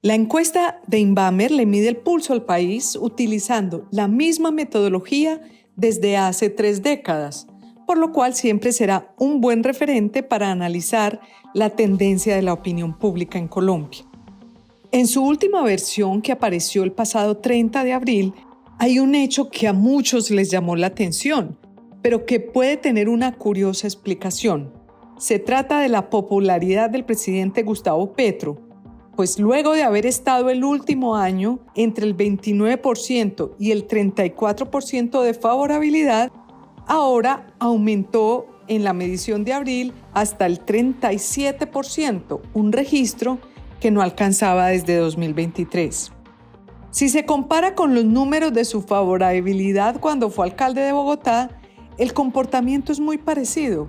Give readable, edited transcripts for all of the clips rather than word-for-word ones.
La encuesta de Inbamer le mide el pulso al país utilizando la misma metodología desde hace 3 décadas, por lo cual siempre será un buen referente para analizar la tendencia de la opinión pública en Colombia. En su última versión, que apareció el pasado 30 de abril, hay un hecho que a muchos les llamó la atención, pero que puede tener una curiosa explicación. Se trata de la popularidad del presidente Gustavo Petro, pues luego de haber estado el último año entre el 29% y el 34% de favorabilidad, ahora aumentó en la medición de abril hasta el 37%, un registro que no alcanzaba desde 2023. Si se compara con los números de su favorabilidad cuando fue alcalde de Bogotá, el comportamiento es muy parecido.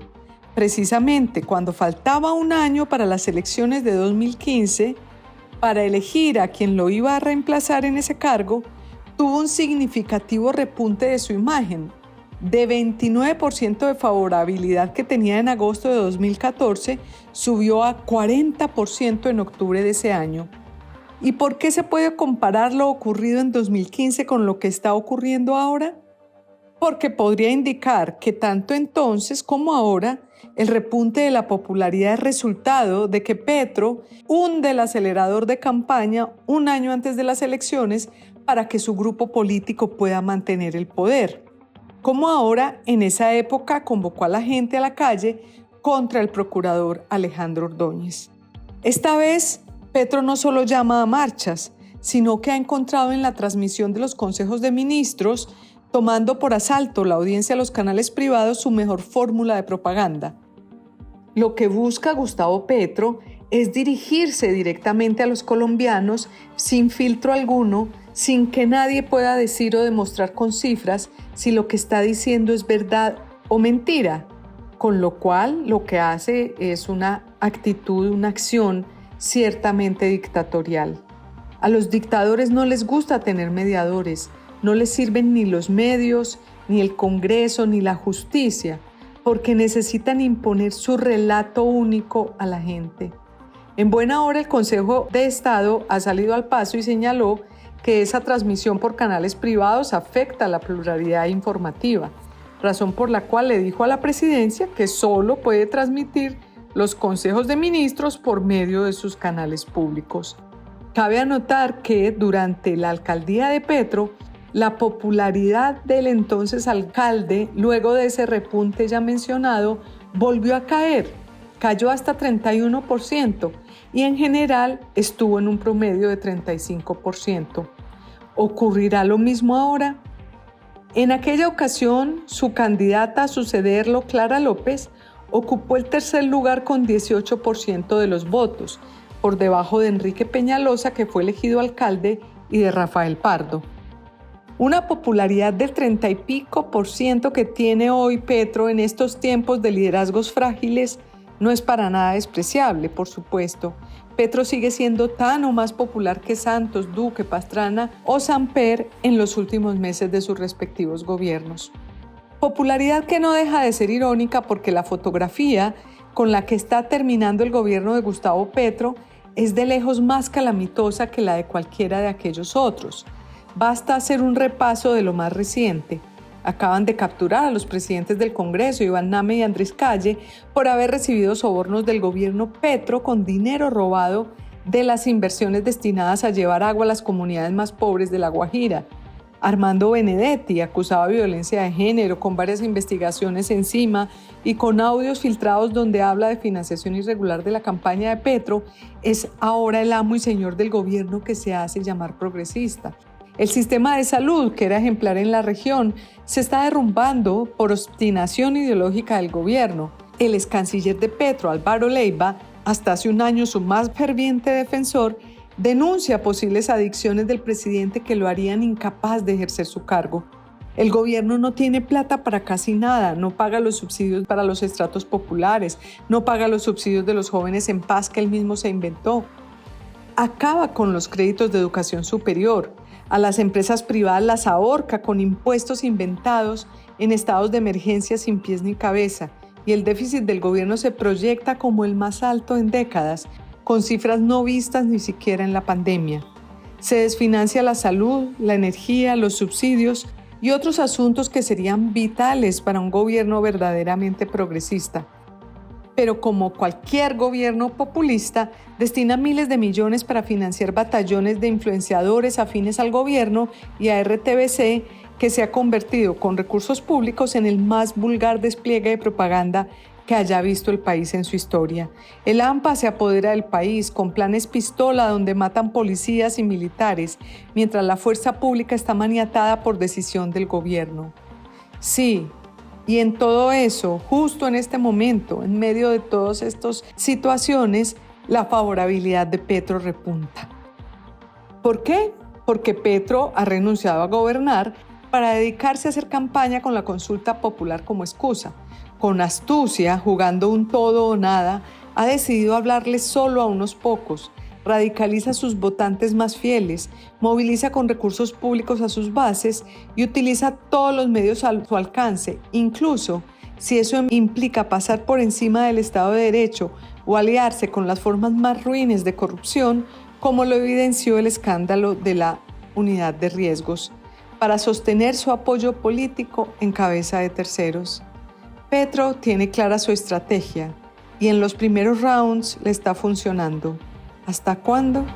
Precisamente cuando faltaba un año para las elecciones de 2015, para elegir a quien lo iba a reemplazar en ese cargo, tuvo un significativo repunte de su imagen. De 29% de favorabilidad que tenía en agosto de 2014, subió a 40% en octubre de ese año. ¿Y por qué se puede comparar lo ocurrido en 2015 con lo que está ocurriendo ahora? Porque podría indicar que tanto entonces como ahora el repunte de la popularidad es resultado de que Petro hunde el acelerador de campaña un año antes de las elecciones para que su grupo político pueda mantener el poder. Como ahora, en esa época, convocó a la gente a la calle contra el procurador Alejandro Ordóñez. Esta vez, Petro no solo llama a marchas, sino que ha encontrado en la transmisión de los consejos de ministros, tomando por asalto la audiencia a los canales privados, su mejor fórmula de propaganda. Lo que busca Gustavo Petro es dirigirse directamente a los colombianos sin filtro alguno, sin que nadie pueda decir o demostrar con cifras si lo que está diciendo es verdad o mentira, con lo cual lo que hace es una actitud, una acción ciertamente dictatorial. A los dictadores no les gusta tener mediadores, no les sirven ni los medios, ni el Congreso, ni la justicia, porque necesitan imponer su relato único a la gente. En buena hora el Consejo de Estado ha salido al paso y señaló que esa transmisión por canales privados afecta la pluralidad informativa, razón por la cual le dijo a la presidencia que solo puede transmitir los consejos de ministros por medio de sus canales públicos. Cabe anotar que durante la alcaldía de Petro, la popularidad del entonces alcalde, luego de ese repunte ya mencionado, volvió a caer, cayó hasta 31% y en general estuvo en un promedio de 35%. ¿Ocurrirá lo mismo ahora? En aquella ocasión, su candidata a sucederlo, Clara López, ocupó el tercer lugar con 18% de los votos, por debajo de Enrique Peñalosa, que fue elegido alcalde, y de Rafael Pardo. Una popularidad del 30 y pico por ciento que tiene hoy Petro en estos tiempos de liderazgos frágiles no es para nada despreciable, por supuesto. Petro sigue siendo tan o más popular que Santos, Duque, Pastrana o Samper en los últimos meses de sus respectivos gobiernos. Popularidad que no deja de ser irónica porque la fotografía con la que está terminando el gobierno de Gustavo Petro es de lejos más calamitosa que la de cualquiera de aquellos otros. Basta hacer un repaso de lo más reciente. Acaban de capturar a los presidentes del Congreso, Iván Name y Andrés Calle, por haber recibido sobornos del gobierno Petro con dinero robado de las inversiones destinadas a llevar agua a las comunidades más pobres de La Guajira. Armando Benedetti, acusado de violencia de género, con varias investigaciones encima y con audios filtrados donde habla de financiación irregular de la campaña de Petro, es ahora el amo y señor del gobierno que se hace llamar progresista. El sistema de salud, que era ejemplar en la región, se está derrumbando por obstinación ideológica del gobierno. El excanciller de Petro, Álvaro Leiva, hasta hace un año su más ferviente defensor, denuncia posibles adicciones del presidente que lo harían incapaz de ejercer su cargo. El gobierno no tiene plata para casi nada, no paga los subsidios para los estratos populares, no paga los subsidios de los jóvenes en paz que él mismo se inventó. Acaba con los créditos de educación superior. A las empresas privadas las ahorca con impuestos inventados en estados de emergencia sin pies ni cabeza, y el déficit del gobierno se proyecta como el más alto en décadas, con cifras no vistas ni siquiera en la pandemia. Se desfinancia la salud, la energía, los subsidios y otros asuntos que serían vitales para un gobierno verdaderamente progresista. Pero como cualquier gobierno populista, destina miles de millones para financiar batallones de influenciadores afines al gobierno y a RTBC, que se ha convertido con recursos públicos en el más vulgar despliegue de propaganda que haya visto el país en su historia. El AMPA se apodera del país con planes pistola donde matan policías y militares, mientras la fuerza pública está maniatada por decisión del gobierno. Sí, y en todo eso, justo en este momento, en medio de todas estas situaciones, la favorabilidad de Petro repunta. ¿Por qué? Porque Petro ha renunciado a gobernar para dedicarse a hacer campaña con la consulta popular como excusa. Con astucia, jugando un todo o nada, ha decidido hablarle solo a unos pocos, radicaliza a sus votantes más fieles, moviliza con recursos públicos a sus bases y utiliza todos los medios a su alcance, incluso si eso implica pasar por encima del Estado de Derecho o aliarse con las formas más ruines de corrupción, como lo evidenció el escándalo de la unidad de riesgos, para sostener su apoyo político en cabeza de terceros. Petro tiene clara su estrategia y en los primeros rounds le está funcionando. ¿Hasta cuándo?